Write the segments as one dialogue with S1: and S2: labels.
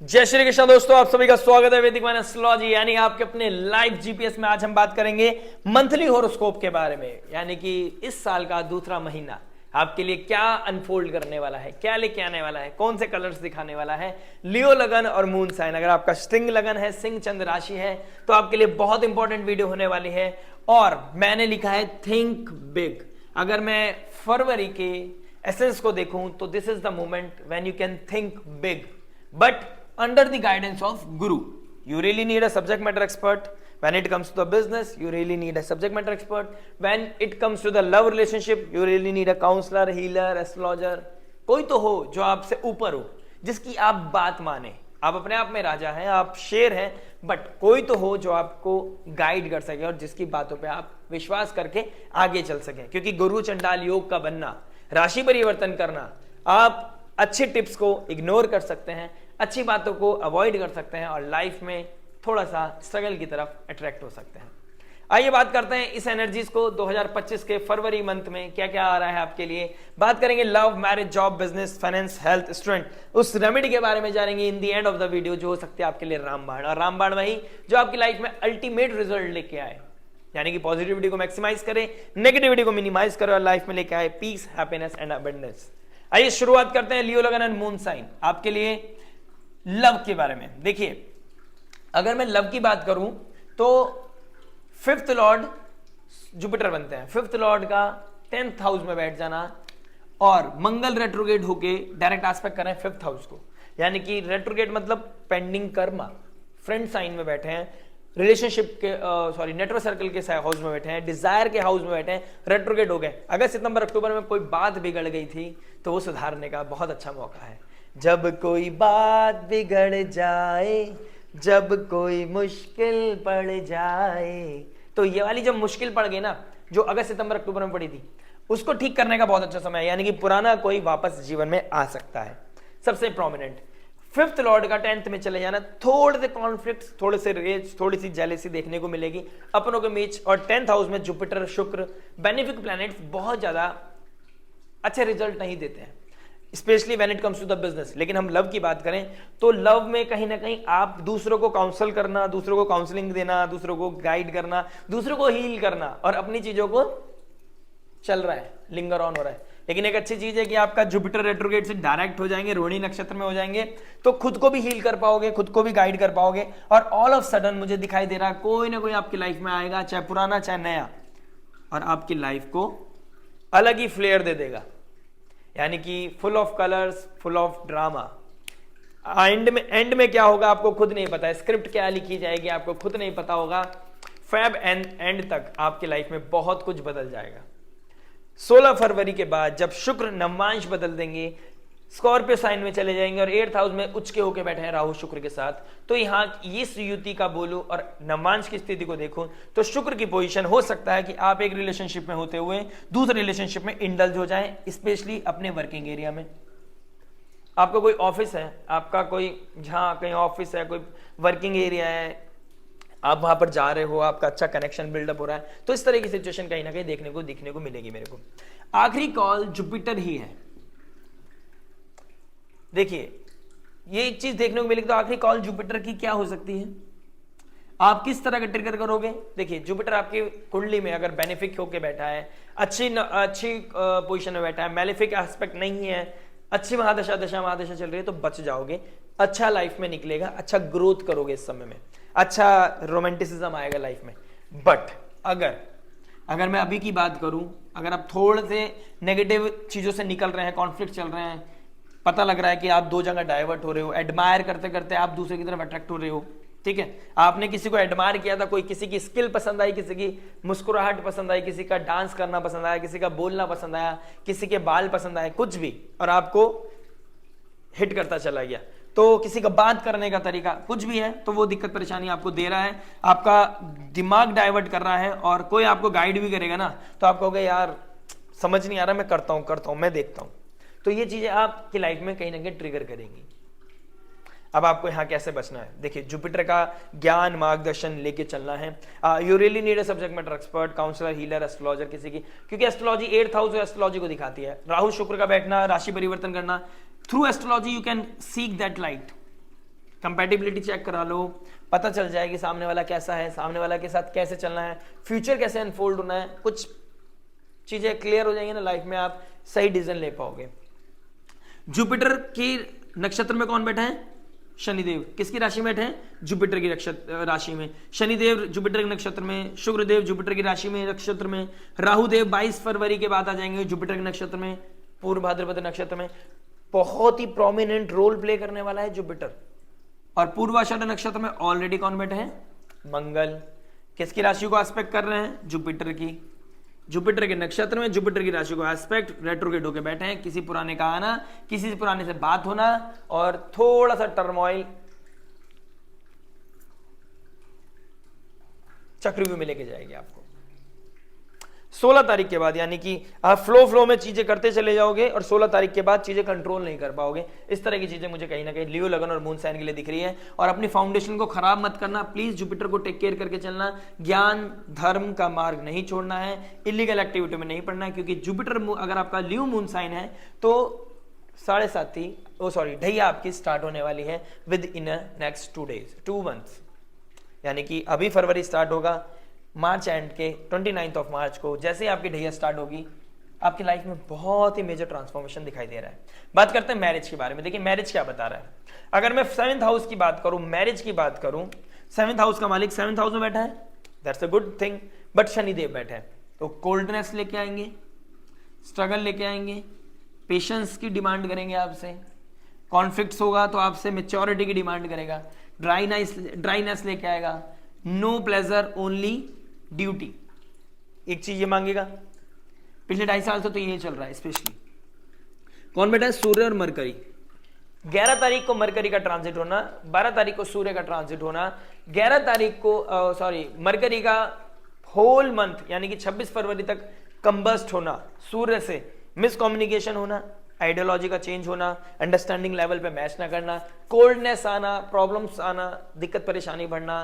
S1: जय श्री कृष्ण दोस्तों, आप सभी का स्वागत है वैदिक मैन एस्ट्रोलॉजी यानी आपके अपने लाइव जीपीएस में। आज हम बात करेंगे मंथली हॉरोस्कोप के बारे में, यानी कि इस साल का दूसरा महीना आपके लिए क्या अनफोल्ड करने वाला है, क्या लेके आने वाला है, कौन से कलर्स दिखाने वाला है। लियो लगन और मून साइन, अगर आपका सिंह लगन है, सिंह चंद्र राशि है, तो आपके लिए बहुत इंपॉर्टेंट वीडियो होने वाली है। और मैंने लिखा है थिंक बिग। अगर मैं फरवरी के एसेंस को देखूं तो this is the moment when you can think big, but under the guidance of guru. You really need a subject matter expert when it comes to the business. You really need a subject matter expert when it comes to the love relationship. You really need a counselor, healer, astrologer. कोई तो हो जो आपसे ऊपर हो, जिसकी आप बात माने। आप अपने आप में राजा हैं, आप शेर हैं, बट कोई तो हो जो आपको गाइड कर सके और जिसकी बातों पे आप विश्वास करके आगे चल सके। क्योंकि गुरु चंडाल योग का बनना, राशि परिवर्तन करना, आप अच्छे टिप्स को इग्नोर कर सकते हैं, अच्छी बातों को अवॉइड कर सकते हैं और लाइफ में थोड़ा सा स्ट्रगल की तरफ अट्रैक्ट हो सकते हैं। आइए बात करते हैं इस एनर्जीज को 2025 के फरवरी मंथ में क्या क्या आ रहा है आपके लिए। बात करेंगे love, marriage, job, business, finance, health, student. उस रेमेडी के बारे में जानेंगे in the end of the video, जो हो सकती है आपके लिए रामबाण। और रामबाण वही जो आपकी लाइफ में अल्टीमेट रिजल्ट लेके आए, यानी कि पॉजिटिविटी को मैक्सिमाइज करे, नेगेटिविटी को मिनिमाइज करे और लाइफ में लेके आए पीस, हैप्पीनेस एंड अबंडेंस। आइए शुरुआत करते हैं लियो लगन एंड मून साइन आपके लिए लव के बारे में। देखिए, अगर मैं लव की बात करूं तो फिफ्थ लॉर्ड जुपिटर बनते हैं। फिफ्थ लॉर्ड का 10th हाउस में बैठ जाना और मंगल रेट्रोगेट होके डायरेक्ट एस्पेक्ट कर रहे हैं 5th हाउस को, यानी कि रेट्रोगेट मतलब पेंडिंग कर्मा। फ्रेंड साइन में बैठे हैं, रिलेशनशिप के नेटवर्क सर्कल के हाउस में बैठे हैं, डिजायर के हाउस में बैठे हैं, रेट्रोगेट हो गए। अगस्त, सितंबर, अक्टूबर में कोई बात बिगड़ गई थी तो वो सुधारने का बहुत अच्छा मौका है। जब कोई बात बिगड़ जाए, जब कोई मुश्किल पड़ जाए, तो ये वाली जब मुश्किल पड़ गई ना, जो अगस्त, सितंबर, अक्टूबर में पड़ी थी, उसको ठीक करने का बहुत अच्छा समय है। यानी कि पुराना कोई वापस जीवन में आ सकता है। सबसे प्रोमिनेंट फिफ्थ लॉर्ड का 10th में चले जाना, थोड़े से कॉन्फ्लिक्ट, थोड़े से रेज, थोड़ी सी जेलेसी देखने को मिलेगी अपनों के बीच। और 10th हाउस में जुपिटर, शुक्र, बेनिफिक प्लैनेट्स बहुत ज्यादा अच्छे रिजल्ट नहीं देते हैं, specially when it comes to the business. लेकिन हम लव की बात करें तो लव में कहीं ना कहीं आप दूसरों को काउंसल करना, दूसरों को काउंसलिंग देना, दूसरों को गाइड करना, दूसरों को हील करना और अपनी चीजों को चल रहा है, लिंगर ऑन हो रहा है। लेकिन एक अच्छी चीज है कि आपका जुपिटर रेट्रोगेट से डायरेक्ट हो जाएंगे, रोहिणी नक्षत्र में हो जाएंगे, तो खुद को भी हील कर पाओगे, खुद को भी गाइड कर पाओगे। और ऑल ऑफ सडन मुझे दिखाई दे रहा है कोई ना कोई आपकी लाइफ में आएगा, चाहे पुराना चाहे नया, और आपकी लाइफ को अलग ही फ्लेयर दे देगा, यानी कि full of colours, full of drama. And में क्या होगा आपको खुद नहीं पता है, स्क्रिप्ट क्या लिखी जाएगी आपको खुद नहीं पता होगा। फेब एंड तक आपकी लाइफ में बहुत कुछ बदल जाएगा। 16 फरवरी के बाद जब शुक्र नवांश बदल देंगे, स्कॉर्पियो साइन में चले जाएंगे और 8th हाउस में उच्च के होके बैठे हैं राहु शुक्र के साथ, तो यहां इस युति का बोलूं और नवांश की स्थिति को देखूं तो शुक्र की पोजीशन हो सकता है कि आप एक रिलेशनशिप में होते हुए दूसरे रिलेशनशिप में इंडल्ज हो जाएं, स्पेशली अपने वर्किंग एरिया में। आपका कोई ऑफिस है, आपका कोई जहां कहीं ऑफिस है, कोई वर्किंग एरिया है, आप वहां पर जा रहे हो, आपका अच्छा कनेक्शन बिल्डअप हो रहा है, तो इस तरह की सिचुएशन कहीं ना कहीं दिखने को मिलेगी मेरे को। आखिरी कॉल जुपिटर ही है। देखिए, ये एक चीज देखने को मिलेगी, तो आखिरी कॉल जुपिटर की क्या हो सकती है, आप किस तरह का ट्रिगर करोगे। देखिए, जुपिटर आपकी कुंडली में अगर बेनिफिक होके बैठा है, अच्छी पोजीशन में बैठा है, मैलेफिक एस्पेक्ट नहीं है, अच्छी महादशा चल रही है, तो बच जाओगे, अच्छा लाइफ में निकलेगा, अच्छा ग्रोथ करोगे इस समय में, अच्छा रोमांटिसिज्म आएगा लाइफ में। बट अगर मैं अभी की बात करूं, अगर आप थोड़े से नेगेटिव चीजों से निकल रहे हैं, कॉन्फ्लिक्ट चल रहे हैं, पता लग रहा है कि आप दो जगह डाइवर्ट हो रहे हो, एडमायर करते करते आप दूसरे की तरफ अट्रैक्ट हो रहे हो, ठीक है, आपने किसी को एडमायर किया था, कोई किसी की स्किल पसंद आई, किसी की मुस्कुराहट पसंद आई, किसी का डांस करना पसंद आया, किसी का बोलना पसंद आया, किसी के बाल पसंद आए, कुछ भी, और आपको हिट करता चला गया, तो किसी का बात करने का तरीका कुछ भी है, तो वो दिक्कत परेशानी आपको दे रहा है, आपका दिमाग डाइवर्ट कर रहा है। और कोई आपको गाइड भी करेगा ना, तो आप कहोगे यार समझ नहीं आ रहा, मैं करता हूं, मैं देखता हूं। तो ये चीजें आपकी लाइफ में कहीं ना कहीं ट्रिगर करेंगी। अब आपको यहां कैसे बचना है, देखिए, जुपिटर का ज्ञान मार्गदर्शन लेके चलना है। You really need a subject matter expert, counsellor, healer, astrologer किसी की, क्योंकि एस्ट्रोलॉजी 8th हाउस एस्ट्रोलॉजी को दिखाती है। राहु शुक्र का बैठना, राशि परिवर्तन करना, through astrology you can seek that light, compatibility check करा लो, पता चल जाएगी सामने वाला कैसा है, सामने वाला के साथ कैसे चलना है, फ्यूचर कैसे अनफोल्ड होना है, कुछ चीजें क्लियर हो जाएंगी ना लाइफ में, आप सही डिसीजन ले पाओगे। जुपिटर की नक्षत्र में कौन बैठा है? शनिदेव। किसकी राशि में बैठे हैं? जुपिटर की राशि में। शनिदेव जुपिटर के नक्षत्र में, शुक्रदेव जुपिटर की राशि में नक्षत्र में, राहुदेव 22 फरवरी के बाद आ जाएंगे जुपिटर के नक्षत्र में, पूर्व भाद्रपद नक्षत्र में। बहुत ही प्रोमिनेंट रोल प्ले करने वाला है जुपिटर। और पूर्वाषाढ़ नक्षत्र में ऑलरेडी कौन बैठे हैं? मंगल। किसकी राशि को एस्पेक्ट कर रहे हैं? जुपिटर की। जुपिटर के नक्षत्र में जुपिटर की राशि को एस्पेक्ट रेट्रोग्रेड होकर बैठे हैं। किसी पुराने का आना, किसी से पुराने से बात होना और थोड़ा सा टर्मोइल चक्रव्यूह में लेके जाएगी आपको। 16 तारीख के बाद, यानी कि आप फ्लो में चीजें करते चले जाओगे और 16 तारीख के बाद चीजें कंट्रोल नहीं कर पाओगे। इस तरह की चीजें मुझे कहीं ना कहीं लियो लगन और मून साइन के लिए दिख रही है। और अपनी फाउंडेशन को खराब मत करना प्लीज, जुपिटर को टेक केयर करके चलना। ज्ञान धर्म का मार्ग नहीं छोड़ना है, इलीगल एक्टिविटी में नहीं पड़ना है, क्योंकि जुपिटर अगर आपका लियो मून साइन है तो 7.5 ढैया आपकी स्टार्ट होने वाली है विद इन नेक्स्ट 2 months। यानी कि अभी फरवरी स्टार्ट होगा, मार्च एंड के 29 मार्च को जैसे ही आपकी ढैया स्टार्ट होगी, आपकी लाइफ में बहुत ही मेजर ट्रांसफॉर्मेशन दिखाई दे रहा है। बात करते हैं मैरिज के बारे में। देखिए मैरिज क्या बता रहा है। अगर मैं 7th हाउस की बात करूं, मैरिज की बात करूं, 7th हाउस का मालिक 7th हाउस में बैठा है, that's a good thing. But Shanidev बैठा है तो कोल्डनेस लेके आएंगे, स्ट्रगल लेके आएंगे, पेशेंस की डिमांड करेंगे आपसे, कॉन्फ्लिक्ट्स होगा तो आपसे मेच्योरिटी की डिमांड करेगा, ड्राइनेस लेके आएगा, नो प्लेजर ओनली ड्यूटी, एक चीज ये मांगेगा। पिछले 2.5 साल से तो ये चल रहा है। स्पेशली कौन बैठा है? सूर्य और मरकरी। 11 तारीख को मरकरी का ट्रांजिट होना, 12 तारीख को सूर्य का ट्रांजिट होना, 11 तारीख को मरकरी का होल मंथ यानी कि 26 फरवरी तक कंबस्ट होना, सूर्य से मिसकम्युनिकेशन होना, आइडियोलॉजी का चेंज होना, अंडरस्टैंडिंग लेवल पे मैच ना करना, कोल्डनेस आना, प्रॉब्लम्स आना, दिक्कत परेशानी बढ़ना,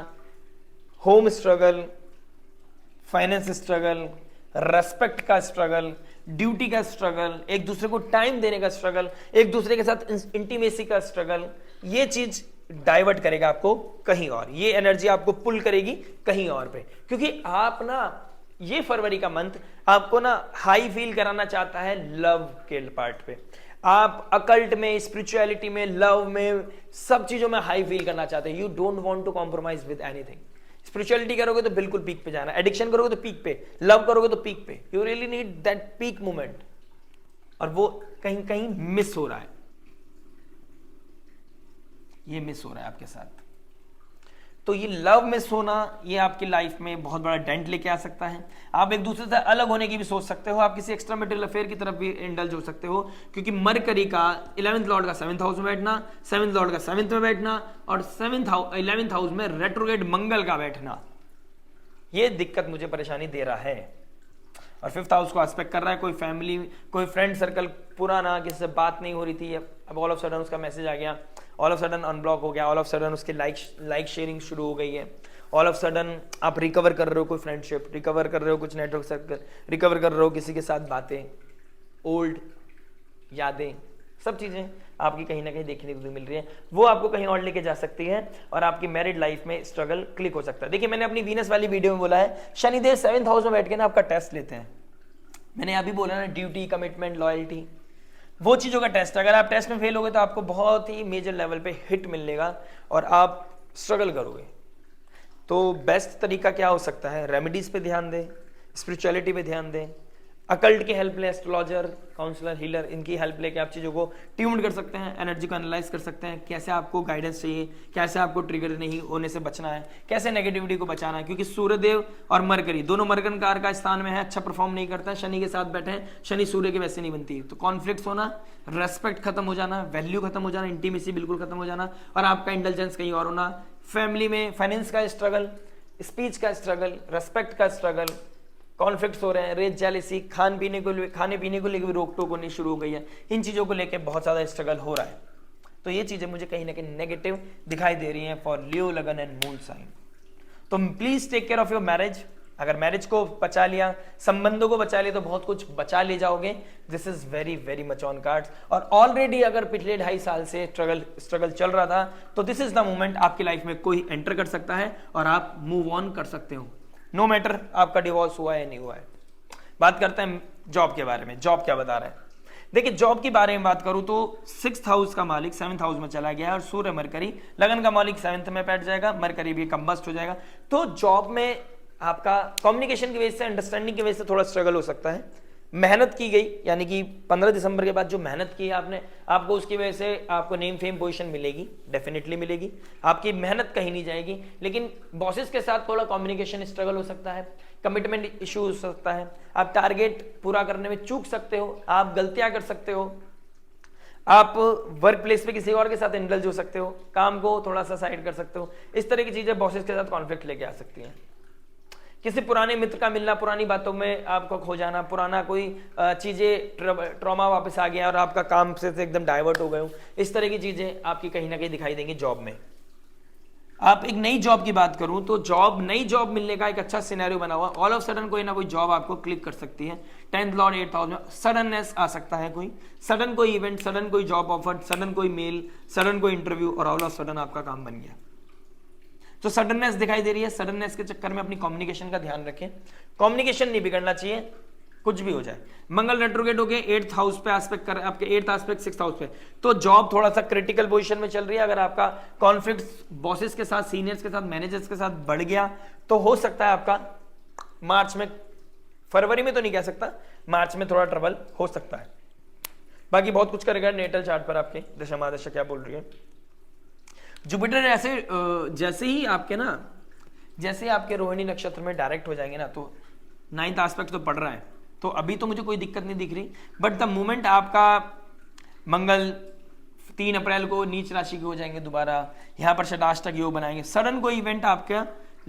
S1: home struggle, finance struggle, respect का स्ट्रगल, ड्यूटी का स्ट्रगल, एक दूसरे को टाइम देने का स्ट्रगल, एक दूसरे के साथ इंटीमेसी का स्ट्रगल, ये चीज डाइवर्ट करेगा आपको कहीं और, ये एनर्जी आपको पुल करेगी कहीं और पे। क्योंकि आप ना, ये फरवरी का मंथ आपको ना हाई फील कराना चाहता है लव के पार्ट पे। आप अकल्ट में, स्पिरिचुअलिटी में, लव में, सब चीजों में हाई फील करना चाहते हैं। You don't want to compromise with anything. Spirituality करोगे तो बिल्कुल पीक पे जाना, एडिक्शन करोगे तो पीक पे, लव करोगे तो पीक पे। You really need that peak moment, और वो कहीं कहीं मिस हो रहा है, ये मिस हो रहा है आपके साथ। तो ये लव मिस होना, ये आपकी लाइफ में बहुत बड़ा डेंट लेके आ सकता है। आप एक दूसरे से अलग होने की भी सोच सकते हो, आप किसी एक्स्ट्रा मेटेरियल अफेयर की तरफ भी इंडल्ज हो सकते हो, क्योंकि मरकरी का 11th लॉर्ड का 7th हाउस में बैठना, 7th लॉर्ड का 7th में बैठना और 11th हाउस में रेट्रोग्रेड मंगल का बैठना, ये दिक्कत मुझे परेशानी दे रहा है। और 5th हाउस को एस्पेक्ट कर रहा है। कोई फैमिली, कोई फ्रेंड सर्कल पुराना, किसी से बात नहीं हो रही थी, अब ऑल ऑफ सडन उसका मैसेज आ गया, ऑल ऑफ सडन अनब्लॉक हो गया, ऑल ऑफ सडन उसके लाइक शेयरिंग शुरू हो गई है, ऑल ऑफ सडन आप रिकवर कर रहे हो कोई फ्रेंडशिप, रिकवर कर रहे हो कुछ नेटवर्क सर्कल, रिकवर कर रहे हो किसी के साथ बातें, ओल्ड यादें, सब चीजें आपकी कहीं ना कहीं देखने को मिल रही है। वो आपको कहीं और लेके जा सकती है और आपकी मैरिड लाइफ में स्ट्रगल क्लिक हो सकता है। देखिए मैंने अपनी वीनस वाली वीडियो में बोला है, शनिदेव 7th हाउस में बैठ के ना आपका टेस्ट लेते हैं। मैंने अभी बोला ना, ड्यूटी, कमिटमेंट, लॉयल्टी, वो चीजों का टेस्ट। अगर आप टेस्ट में फेल हो गए तो आपको बहुत ही मेजर लेवल पे हिट मिलेगा और आप स्ट्रगल करोगे। तो बेस्ट तरीका क्या हो सकता है? रेमेडीज पे ध्यान दें, स्पिरिचुअलिटी पे ध्यान दें, अकल्ट की हेल्प ले, एस्ट्रोलॉजर, काउंसलर, हीलर, इनकी हेल्प लेके आप चीज़ों को ट्यून कर सकते हैं, एनर्जी को एनालाइज कर सकते हैं, कैसे आपको गाइडेंस चाहिए, कैसे आपको ट्रिगर नहीं होने से बचना है, कैसे नेगेटिविटी को बचाना है। क्योंकि सूर्यदेव और मरकरी दोनों मर्गन कार का स्थान में है, अच्छा परफॉर्म नहीं करता है, शनि के साथ बैठे हैं, शनि सूर्य के वैसे नहीं बनती। तो कॉन्फ्लिक्ट होना, रेस्पेक्ट खत्म हो जाना, वैल्यू खत्म हो जाना, इंटीमेसी बिल्कुल खत्म हो जाना और आपका इंटेलिजेंस कहीं और होना। फैमिली में फाइनेंस का स्ट्रगल, स्पीच का स्ट्रगल, रेस्पेक्ट का स्ट्रगल, कॉन्फ्लिक्ट्स हो रहे हैं, रेज जेलेसी, खाने पीने को लेकर भी रोक टोक होनी शुरू हो गई है। इन चीज़ों को लेकर बहुत ज़्यादा स्ट्रगल हो रहा है। तो ये चीज़ें मुझे कहीं ना कहीं नेगेटिव दिखाई दे रही हैं फॉर लियो, लगन एंड मून साइन। तो please take care of your marriage, अगर मैरिज को बचा लिया, संबंधों को बचा लिया, तो बहुत कुछ बचा ले जाओगे। This is very very much on cards. और ऑलरेडी अगर पिछले 2.5 साल से स्ट्रगल चल रहा था, तो दिस इज द मोमेंट आपकी लाइफ में कोई एंटर कर सकता है और आप मूव ऑन कर सकते हो, नो मैटर आपका डिवोर्स हुआ है या नहीं हुआ है। बात करते हैं जॉब के बारे में। जॉब क्या बता रहा है? देखिए, जॉब के बारे में बात करूं तो 6th हाउस का मालिक 7th हाउस में चला गया और सूर्य मरकरी, लगन का मालिक 7th में बैठ जाएगा, मरकरी भी कंबस्ट हो जाएगा। तो जॉब में आपका कम्युनिकेशन की वजह से, अंडरस्टैंडिंग की वजह से थोड़ा स्ट्रगल हो सकता है। मेहनत की गई, यानी कि 15 दिसंबर के बाद जो मेहनत की आपने, आपको उसकी वजह से आपको नेम फेम पोजीशन मिलेगी, डेफिनेटली मिलेगी। आपकी मेहनत कहीं नहीं जाएगी। लेकिन बॉसेस के साथ थोड़ा कम्युनिकेशन स्ट्रगल हो सकता है, कमिटमेंट इशू हो सकता है, आप टारगेट पूरा करने में चूक सकते हो, आप गलतियां कर सकते हो, आप वर्क प्लेस पे किसी और के साथ इंडल्ज हो सकते हो, काम को थोड़ा सा साइड कर सकते हो। इस तरह की चीजें बॉसेस के साथ कॉन्फ्लिक्ट लेके आ सकती हैं। किसी पुराने मित्र का मिलना, पुरानी बातों में आपको खो जाना, पुराना कोई चीजें ट्रॉमा वापस आ गया और आपका काम से एकदम डाइवर्ट हो गए हो, इस तरह की चीजें आपकी कहीं ना कहीं दिखाई देंगी जॉब में। आप एक नई जॉब की बात करूं तो नई जॉब मिलने का एक अच्छा सिनेरियो बना हुआ। ऑल ऑफ सडन कोई ना कोई जॉब आपको क्लिक कर सकती है। 10th लॉर्ड 8th हाउस में सडननेस आ सकता है, कोई सडन कोई इवेंट, सडन कोई जॉब ऑफर, सडन कोई मेल, सडन कोई इंटरव्यू और ऑल ऑफ सडन आपका काम बन गया। तो सडननेस दिखाई दे रही है। सडननेस के चक्कर में अपनी कम्युनिकेशन का ध्यान रखें, कम्युनिकेशन नहीं बिगड़ना चाहिए, कुछ भी हो जाए। मंगल रेट्रोगेट हो गए 8th हाउस पे एस्पेक्ट कर, आपके 8th एस्पेक्ट 6th हाउस पे, तो जॉब थोड़ा सा क्रिटिकल पोजीशन में चल रही है। अगर आपका कॉन्फ्लिक्ट बॉसेस के साथ, सीनियर्स के साथ, मैनेजर्स के साथ बढ़ गया तो हो सकता है आपका मार्च में, फरवरी में तो नहीं कह सकता, मार्च में थोड़ा ट्रबल हो सकता है। बाकी बहुत कुछ करेगा नेटल चार्ट पर आपके दशा महादशा क्या बोल रही है। जुपिटर जैसे ही आपके रोहिणी नक्षत्र में डायरेक्ट हो जाएंगे ना, तो 9th एस्पेक्ट तो पड़ रहा है, तो अभी तो मुझे कोई दिक्कत नहीं दिख रही। बट द मोमेंट आपका मंगल 3 अप्रैल को नीच राशि के हो जाएंगे दोबारा, यहाँ पर षडाष्टक योग बनाएंगे, सडन कोई इवेंट आपके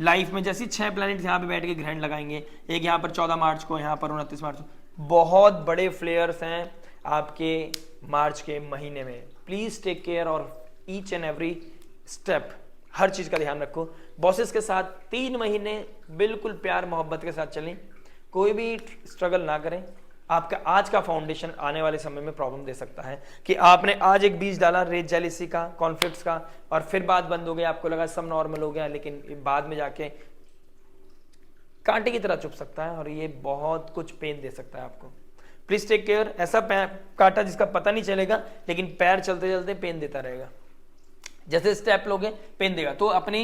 S1: लाइफ में, जैसे 6 प्लैनेट यहाँ पे बैठ के ग्रहण लगाएंगे, एक यहाँ पर 14 मार्च को, यहाँ पर 29 मार्च को, बहुत बड़े फ्लेयर्स हैं आपके मार्च के महीने में। प्लीज टेक केयर और ईच एंड एवरी स्टेप, हर चीज का ध्यान रखो। बॉसेस के साथ 3 महीने बिल्कुल प्यार मोहब्बत के साथ चलें, कोई भी स्ट्रगल ना करें। आपका आज का फाउंडेशन आने वाले समय में प्रॉब्लम दे सकता है कि आपने आज एक बीज डाला रेट जेलिसी का, कॉन्फ्लिक्ट्स का, और फिर बात बंद हो गई, आपको लगा सब नॉर्मल हो गया, लेकिन बाद में जाके कांटे की तरह चुभ सकता है और ये बहुत कुछ पेन दे सकता है आपको। Please take care. ऐसा कांटा जिसका पता नहीं चलेगा लेकिन पैर चलते चलते पेन देता रहेगा, जैसे स्टेप लोगे पेन देगा। तो अपनी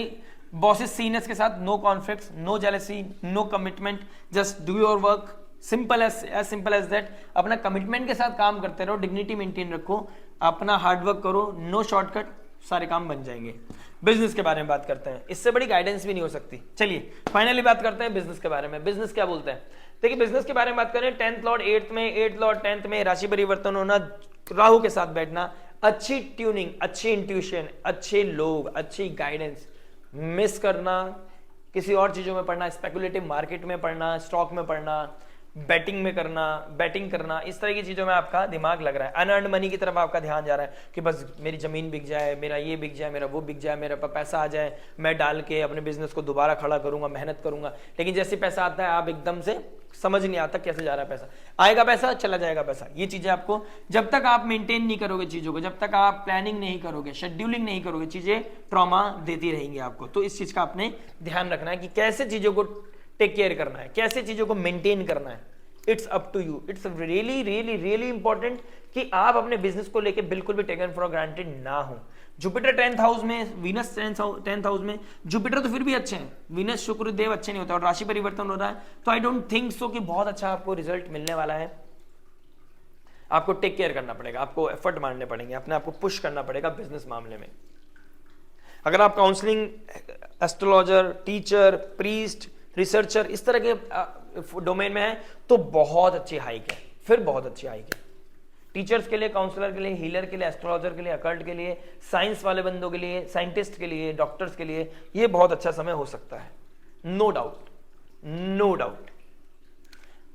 S1: बॉसेस सीनियर्स के साथ no conflicts, no jealousy, no commitment, just do your work, simple as that. अपना कमिटमेंट के साथ काम करते रहो, डिग्निटी मेंटेन रखो, अपना हार्डवर्क करो, नो शॉर्टकट, सारे काम बन जाएंगे। बिजनेस के बारे में बात करते हैं, इससे बड़ी गाइडेंस भी नहीं हो सकती। चलिए फाइनली बात करते हैं बिजनेस के बारे में। बिजनेस क्या बोलते हैं? देखिए, बिजनेस के बारे में बात करें, 10th लॉर्ड 8th में, 8th लॉर्ड 10th में, राशि परिवर्तन होना, राहु के साथ बैठना, अच्छी ट्यूनिंग, अच्छी इंट्यूशन, अच्छे लोग, अच्छी गाइडेंस मिस करना, किसी और चीजों में पढ़ना, स्पेकुलेटिव मार्केट में पढ़ना, स्टॉक में पढ़ना, बैटिंग करना, इस तरह की चीजों में आपका दिमाग लग रहा है। अनअर्न्ड मनी की तरफ आपका ध्यान जा रहा है कि बस मेरी जमीन बिक जाए, मेरा ये बिक जाए, मेरा वो बिक जाए, मेरे पास पैसा आ जाए, मैं डाल के अपने बिजनेस को दोबारा खड़ा करूंगा, मेहनत करूंगा। लेकिन जैसे पैसा आता है आप एकदम से समझ नहीं आता कैसे जा रहा है पैसा, आएगा पैसा चला जाएगा पैसा। ये चीजें आपको, जब तक आप मेंटेन नहीं करोगे चीजों को, जब तक आप प्लानिंग नहीं करोगे, शेड्यूलिंग नहीं करोगे, चीजें ट्रॉमा देती रहेंगी आपको। तो इस चीज का आपने ध्यान रखना है कि कैसे चीजों को टेक केयर करना है, कैसे चीजों को मेंटेन करना है। It's up to you. It's really really really important कि आप अपने बिजनेस को लेके बिल्कुल भी टेकन फॉर ग्रांटेड ना हो। जुपिटर 10th हाउस में, वीनस 10th हाउस में, जुपिटर तो फिर भी अच्छे हैं, वीनस शुक्रदेव अच्छे नहीं होता और राशि परिवर्तन हो रहा है, तो आई डोंट थिंक सो कि बहुत अच्छा आपको रिजल्ट मिलने वाला है। आपको टेक केयर करना पड़ेगा, आपको एफर्ट मारने पड़ेंगे, अपने आपको पुश करना पड़ेगा बिजनेस मामले में। अगर आप counselling, astrologer, teacher, priest, researcher, इस तरह के डोमेन में है तो बहुत अच्छी हाइक है, फिर बहुत अच्छी हाइक है। टीचर्स के लिए, काउंसलर के लिए, हीलर के लिए, एस्ट्रोलॉजर के लिए, अकल्ट के लिए, साइंस वाले बंदों के लिए, साइंटिस्ट के लिए, डॉक्टर्स के लिए ये बहुत अच्छा समय हो सकता है, नो डाउट, नो डाउट।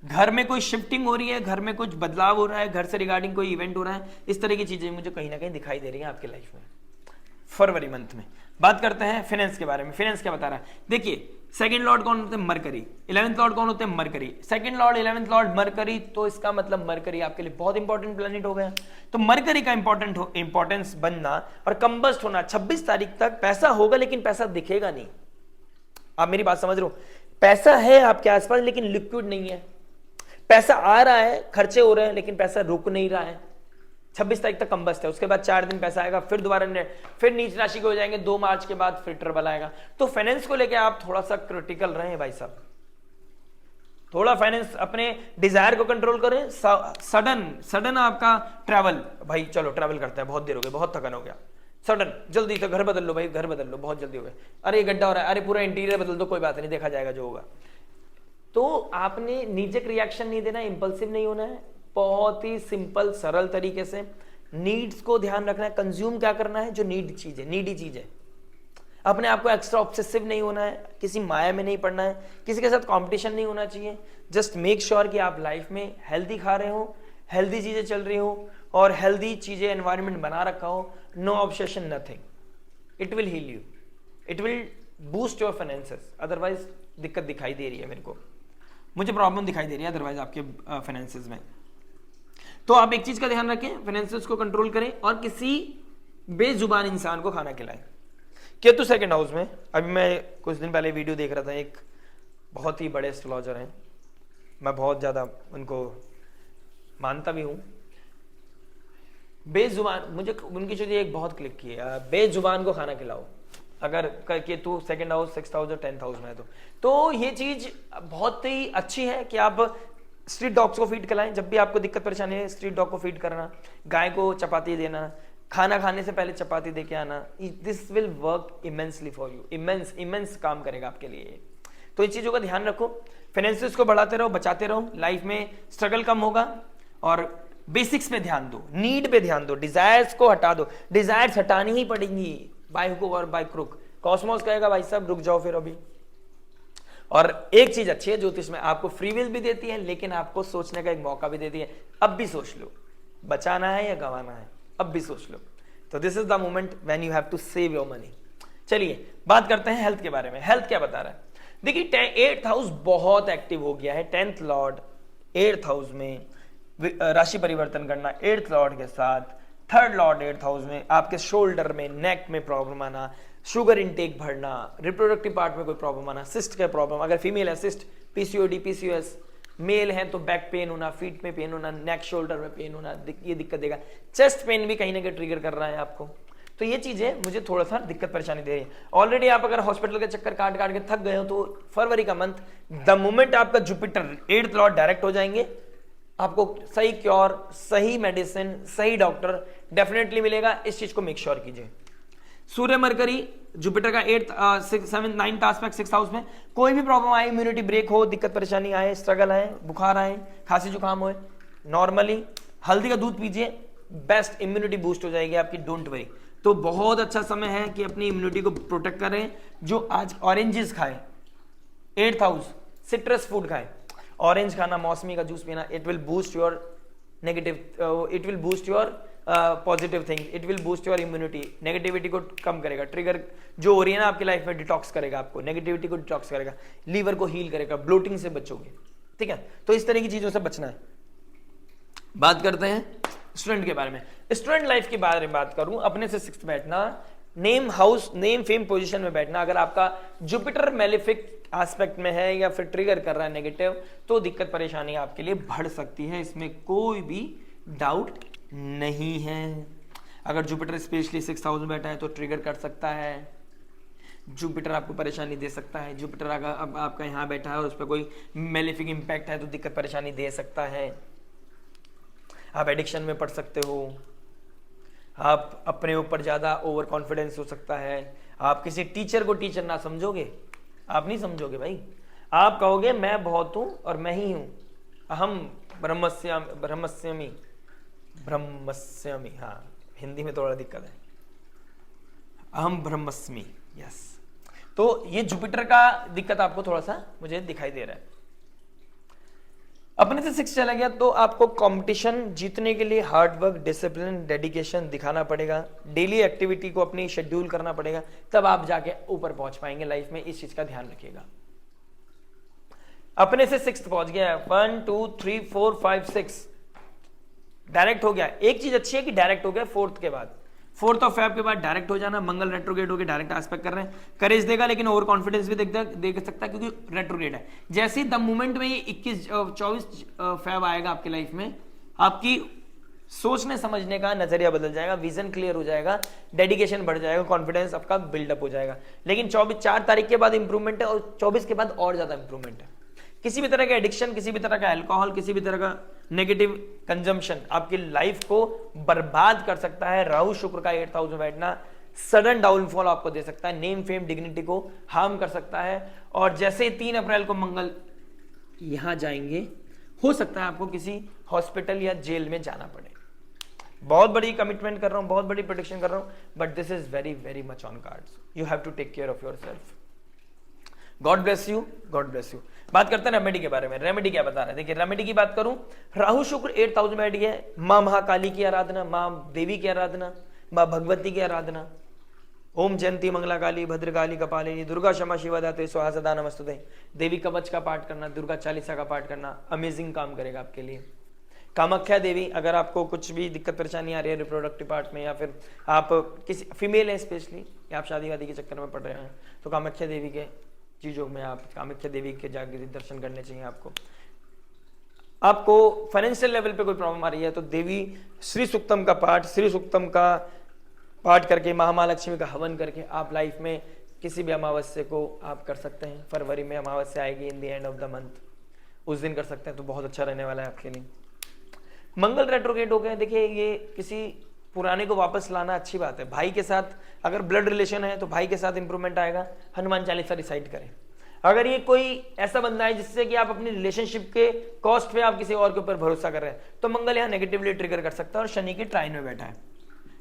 S1: घर में कोई शिफ्टिंग हो रही है, घर में कुछ बदलाव हो रहा है, घर से रिगार्डिंग कोई इवेंट हो रहा है, इस तरह की चीजें मुझे कहीं ना कहीं दिखाई दे रही है आपकी लाइफ में। फरवरी मंथ में। बात करते हैं फाइनेंस के बारे में। फाइनेंस क्या बता रहा है, देखिए सेकंड लॉर्ड कौन होते हैं, मरकरी। 11th लॉर्ड कौन होते हैं, mercury. Second Lord 11th Lord mercury, तो इसका मतलब मरकरी आपके लिए बहुत इंपॉर्टेंट प्लैनेट हो गया। तो मरकरी का इंपॉर्टेंस बनना और कंबस्ट होना 26 तारीख तक। पैसा होगा लेकिन पैसा दिखेगा नहीं, आप मेरी बात समझ रहे हो। पैसा है आपके आसपास लेकिन लिक्विड नहीं है। पैसा आ रहा है, खर्चे हो रहे हैं, लेकिन पैसा रुक नहीं रहा है। 26 तारीख तक कंबस्ट है, उसके बाद 4 दिन पैसा आएगा, फिर दोबारा फिर नीच राशि के हो जाएंगे। 2 मार्च के बाद फिर ट्रबल आएगा। तो फाइनेंस को लेके आप थोड़ा सा क्रिटिकल रहें भाई साहब। थोड़ा फाइनेंस अपने डिजायर को कंट्रोल करें। सडन आपका ट्रैवल, भाई चलो ट्रैवल करते हैं, बहुत देर हो गई, बहुत थकान हो गया, सडन जल्दी से घर बदल लो भाई, घर बदल लो, बहुत जल्दी हो गया, अरे ये गड्ढा हो रहा है, अरे पूरा इंटीरियर बदल दो, कोई बात नहीं, देखा जाएगा जो होगा। तो आपने नीजक रिएक्शन नहीं देना, इंपल्सिव नहीं होना है। बहुत ही सिंपल सरल तरीके से नीड्स को ध्यान रखना है। कंज्यूम क्या करना है, जो नीडी चीज है। अपने आप को एक्स्ट्रा ऑब्सेसिव नहीं होना है, किसी माया में नहीं पड़ना है, किसी के साथ कंपटीशन नहीं होना चाहिए। जस्ट मेक श्योर कि आप लाइफ में हेल्दी खा रहे हो, हेल्दी चीजें चल रही हो और हेल्दी चीजें एनवायरनमेंट बना रखा हो। No obsession, nothing, it will heal you, it will boost your finances. Otherwise दिक्कत दिखाई दे रही है मेरे को, मुझे प्रॉब्लम दिखाई दे रही है अदरवाइज आपके फाइनेंसेस में। तो आप एक चीज का ध्यान रखें, फाइनेंसेस को कंट्रोल करें और किसी बेजुबान इंसान को खाना खिलाएं। केतु सेकंड हाउस में, अभी मैं कुछ दिन पहले वीडियो देख रहा था, एक बहुत ही बड़े एस्ट्रोलॉजर हैं, मैं बहुत ज्यादा उनको मानता भी हूं। बेजुबान, मुझे उनकी चीज एक बहुत क्लिक की है, बेजुबान को खाना खिलाओ। अगर Ketu second house, 6th house और 10th हाउस में है तो ये चीज बहुत ही अच्छी है कि आप स्ट्रीट डॉग्स को फीड खिलाएं। जब भी आपको दिक्कत परेशानी है, स्ट्रीट डॉग को फीड करना, गाय को चपाती देना, खाना खाने से पहले चपाती दे के आना। This will work immensely for you, immense काम करेगा आपके लिए। तो इन चीजों का ध्यान रखो, फाइनेंसेस को बढ़ाते रहो, बचाते रहो, लाइफ में स्ट्रगल कम होगा और बेसिक्स पे ध्यान दो, नीड पे ध्यान दो, डिजायर्स को हटा दो। डिजायर्स हटानी ही पड़ेंगी बाय हुक और बाय क्रुक। कॉस्मोस कहेगा भाई साहब रुक जाओ फिर अभी। और एक चीज अच्छी है ज्योतिष में, आपको फ्री विल भी देती है लेकिन आपको सोचने का एक मौका भी देती है। अब भी सोच लो, बचाना है या गंवाना है, अब भी सोच लो। तो this is the moment when you have to save your money. चलिए बात करते हैं हेल्थ के बारे में। हेल्थ क्या बता रहा है, देखिए 8th हाउस बहुत एक्टिव हो गया है। 10th लॉर्ड 8th हाउस में राशि परिवर्तन करना 8th लॉर्ड के साथ, 3rd लॉर्ड 8th हाउस में, आपके शोल्डर में, नेक में प्रॉब्लम आना, शुगर इनटेक बढ़ना, रिप्रोडक्टिव पार्ट में कोई प्रॉब्लम आना, सिस्ट का प्रॉब्लम, अगर फीमेल है सिस्ट, पीसीओडी, पीसीओएस, मेल है तो बैक पेन होना, फीट में पेन होना, नेक शोल्डर में पेन होना, ये दिक्कत देगा। चेस्ट पेन भी कहीं ना कहीं ट्रिगर कर रहा है आपको। तो ये चीजें मुझे थोड़ा सा दिक्कत परेशानी दे रही है। ऑलरेडी आप अगर हॉस्पिटल के चक्कर काट काट के थक गए हो तो फरवरी का मंथ, द मोमेंट आपका जुपिटर 8th लॉर्ड डायरेक्ट हो जाएंगे, आपको सही क्योर, सही मेडिसिन, सही डॉक्टर डेफिनेटली मिलेगा। इस चीज को मेक श्योर कीजिए। सूर्य मरकरी जुपिटर का 8th 6th 7th 9th aspect 6th house में, कोई भी प्रॉब्लम आए, इम्यूनिटी ब्रेक हो, दिक्कत परेशानी आए, स्ट्रगल आए, बुखार आए, खांसी जुकाम हो, नॉर्मली हल्दी का दूध पीजिए, बेस्ट इम्यूनिटी बूस्ट हो जाएगी आपकी, डोंट वरी। तो बहुत अच्छा समय है कि अपनी इम्यूनिटी को प्रोटेक्ट करें। जो आज ऑरेंजेस खाए, 8th हाउस, सिट्रस फूड खाए, ऑरेंज खाना, मौसमी का जूस पीना, it will boost your negative, it will boost your positive thing, it will boost your immunity. Negativity को कम करेगा, ट्रिगर जो हो रही है ना आपकी लाइफ में, डिटॉक्स करेगा आपको, नेगेटिविटी को डिटॉक्स करेगा, लीवर को हील करेगा, ब्लोटिंग से बचोगे। ठीक है, तो इस तरह की चीजों से बचना है। बात करते हैं स्टूडेंट के बारे में। स्टूडेंट लाइफ के बारे में बात करूं, अपने से 6th बैठना, name house, name fame position में बैठना। अगर आपका जुपिटर मेलिफिक एस्पेक्ट में है या फिर ट्रिगर कर रहा है नेगेटिव, तो दिक्कत परेशानी आपके लिए बढ़ सकती है, इसमें कोई भी डाउट नहीं है। अगर जुपिटर स्पेशली 6th हाउस में बैठा है तो ट्रिगर कर सकता है, जुपिटर आपको परेशानी दे सकता है। जुपिटर अगर अब आपका यहाँ बैठा है और उस पर कोई मेलिफिक इंपैक्ट है तो दिक्कत परेशानी दे सकता है। आप एडिक्शन में पड़ सकते हो, आप अपने ऊपर ज्यादा ओवर कॉन्फिडेंस हो सकता है, आप किसी टीचर को टीचर ना समझोगे, आप नहीं समझोगे भाई, आप कहोगे मैं बहुत हूं और मैं ही हूं, अहम ब्रह्मस्यामी, हाँ हिंदी में थोड़ा दिक्कत है, अहम ब्रह्मस्मि, यस। तो ये जुपिटर का दिक्कत आपको थोड़ा सा मुझे दिखाई दे रहा है। अपने से 6 चला गया तो आपको कंपटीशन जीतने के लिए हार्ड वर्क, डिसिप्लिन, डेडिकेशन दिखाना पड़ेगा, डेली एक्टिविटी को अपनी शेड्यूल करना पड़ेगा, तब आप जाके ऊपर पहुंच पाएंगे लाइफ में। इस चीज का ध्यान रखिएगा। अपने से 6 पहुंच गया, 1 2 3 4 5 6 डायरेक्ट हो गया। एक चीज अच्छी है कि डायरेक्ट हो गया 4th के बाद, 4th ऑफ फेब के बाद डायरेक्ट हो जाना। मंगल रेट्रोगेट होकर डायरेक्ट एस्पेक्ट कर रहे हैं, करेज देगा लेकिन ओवर कॉन्फिडेंस भी देख सकता है क्योंकि रेट्रोगेट है। जैसे ही द मोमेंट में ये 24 फेब आएगा आपकी लाइफ में, आपकी सोचने समझने का नजरिया बदल जाएगा, विजन क्लियर हो जाएगा, डेडिकेशन बढ़ जाएगा, कॉन्फिडेंस आपका बिल्डअप हो जाएगा। लेकिन 4 तारीख के बाद इंप्रूवमेंट है और 24 के बाद और ज्यादा इंप्रूवमेंट है। किसी भी तरह का एडिक्शन, किसी भी तरह का अल्कोहल, किसी भी तरह का नेगेटिव कंजम्पशन आपकी लाइफ को बर्बाद कर सकता है। राहु शुक्र का 8000 बैठना सडन डाउनफॉल आपको दे सकता है, नेम फेम डिग्निटी को हार्म कर सकता है। और जैसे 3 अप्रैल को मंगल यहां जाएंगे, हो सकता है आपको किसी हॉस्पिटल या जेल में जाना पड़े। बहुत बड़ी कमिटमेंट कर रहा हूं, बहुत बड़ी प्रोडिक्शन कर रहा हूं, but this is very very much on cards. You have to take care of your self. God bless you, God bless you. बात करते हैं रेमेडी के बारे में। रेमेडी क्या बता रहे हैं, देखिए रेमेडी की बात करूं, राहु शुक्र 8000 बैठ गया है। मां महाकाली की आराधना, मां देवी की आराधना, मां भगवती की आराधना, ओम जयंती मंगला काली भद्रकाली कपालिनी दुर्गा क्षमा शिवा दाते स्वाहा सदा नमस्तुते, देवी कवच का पाठ करना, दुर्गा चालीसा का पाठ करना अमेजिंग काम करेगा आपके लिए। कामाख्या देवी, अगर आपको कुछ भी दिक्कत परेशानी आ रही है रिप्रोडक्टिव पार्ट में, या फिर आप किसी फीमेल है स्पेशली, या आप शादी वादी के चक्कर में पड़ रहे हैं, तो कामाख्या देवी के चीजों में आप कामाख्या देवी के जाके दर्शन करने चाहिए आपको। आपको फाइनेंशियल लेवल पे कोई प्रॉब्लम आ रही है तो देवी श्री सूक्तम का पाठ, श्री सूक्तम का पाठ करके, महालक्ष्मी का हवन करके आप लाइफ में किसी भी अमावस्या को आप कर सकते हैं। फरवरी में अमावस्या आएगी in the end of the month, उस दिन कर सकते हैं, तो बहुत अच्छा रहने वाला है आपके लिए। मंगल रेट्रोगेट हो गया, देखिए ये किसी पुराने को वापस लाना अच्छी बात है। भाई के साथ अगर ब्लड रिलेशन है तो भाई के साथ इंप्रूवमेंट आएगा, हनुमान चालीसा रिसाइट करें। अगर ये कोई ऐसा बंदा है जिससे कि आप अपनी रिलेशनशिप के कॉस्ट पे आप किसी और के ऊपर भरोसा कर रहे हैं, तो मंगल यहाँ नेगेटिवली ट्रिगर कर सकता है और शनि की ट्राइन में बैठा है।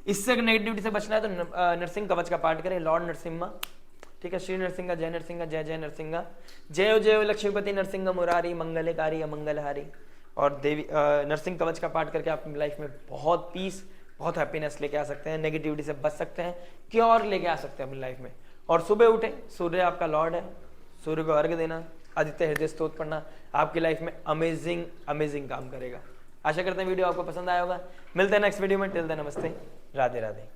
S1: इससे नेगेटिविटी से बचना है तो नरसिंह कवच का पाठ करें, लॉर्ड नरसिम्हा, ठीक है, श्री नरसिंह जय नरसिंह जय जय नरसिंह, जय जय लक्ष्मीपति नरसिंह मुरारी मंगलकारी अमंगलहारी। और देवी नरसिंह कवच का पाठ करके आप लाइफ में बहुत पीस, बहुत हैप्पीनेस लेके आ सकते हैं, नेगेटिविटी से बच सकते हैं, क्योर लेके आ सकते हैं अपनी लाइफ में। और सुबह उठे, सूर्य आपका लॉर्ड है, सूर्य को अर्घ्य देना, आदित्य हृदय स्तोत्र पढ़ना आपकी लाइफ में अमेजिंग अमेजिंग काम करेगा। आशा करते हैं वीडियो आपको पसंद आया होगा। मिलते हैं नेक्स्ट वीडियो में, टिल देन नमस्ते, राधे राधे।